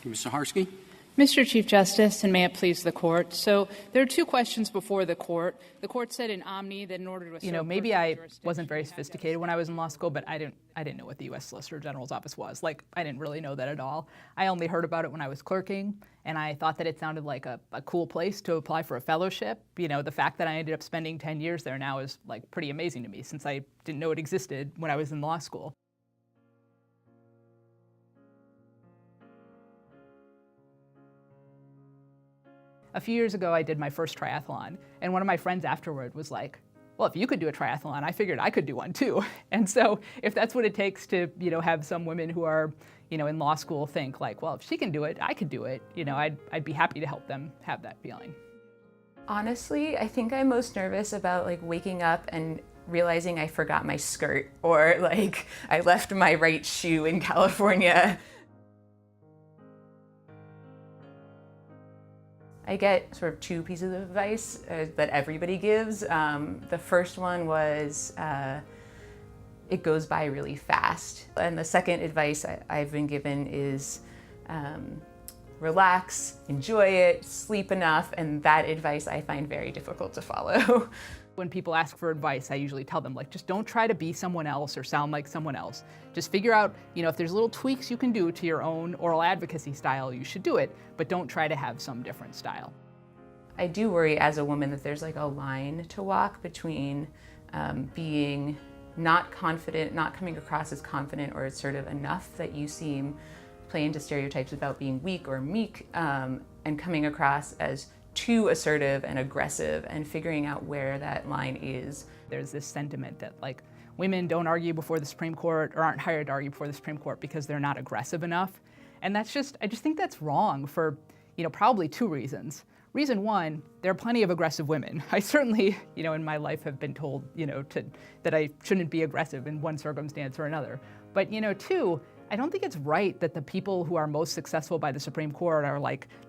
Ms. Saharsky. Mr. Chief Justice, and may it please the court. So there are two questions before the court. The court said in Omni that in order to maybe I wasn't very sophisticated when I was in law school, but I didn't know what the U.S. Solicitor General's office was. Like, I didn't really know that at all. I only heard about it when I was clerking, and I thought that it sounded like a cool place to apply for a fellowship. You know, the fact that I ended up spending 10 years there now is like pretty amazing to me, since I didn't know it existed when I was in law school. A few years ago, I did my first triathlon, and one of my friends afterward was like, well, if you could do a triathlon, I figured I could do one too. And so if that's what it takes to, have some women who are, in law school think like, well, if she can do it, I could do it, I'd be happy to help them have that feeling. Honestly, I think I'm most nervous about waking up and realizing I forgot my skirt, or I left my right shoe in California. I get sort of two pieces of advice that everybody gives. The first one was, it goes by really fast. And the second advice I've been given is relax, enjoy it, sleep enough, and that advice I find very difficult to follow. When people ask for advice, I usually tell them, just don't try to be someone else or sound like someone else. Just figure out, if there's little tweaks you can do to your own oral advocacy style, you should do it, but don't try to have some different style. I do worry as a woman that there's a line to walk between being not confident, not coming across as confident or assertive enough that you seem play into stereotypes about being weak or meek, and coming across as too assertive and aggressive, and figuring out where that line is. There's this sentiment that women don't argue before the Supreme Court or aren't hired to argue before the Supreme Court because they're not aggressive enough. And I just think that's wrong for, probably two reasons. Reason one, there are plenty of aggressive women. I certainly, in my life have been told, that I shouldn't be aggressive in one circumstance or another. But, two, I don't think it's right that the people who are most successful by the Supreme Court are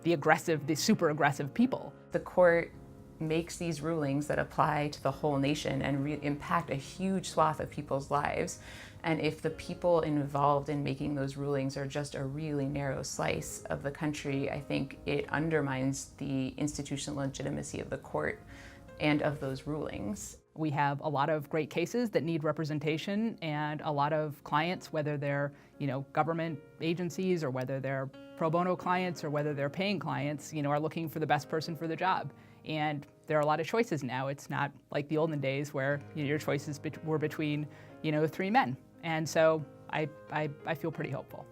the super aggressive people. The court makes these rulings that apply to the whole nation and impact a huge swath of people's lives. And if the people involved in making those rulings are just a really narrow slice of the country, I think it undermines the institutional legitimacy of the court and of those rulings. We have a lot of great cases that need representation, and a lot of clients, whether they're government agencies or whether they're pro bono clients or whether they're paying clients, are looking for the best person for the job. And there are a lot of choices now. It's not like the olden days where your choices were between three men. And so I feel pretty hopeful.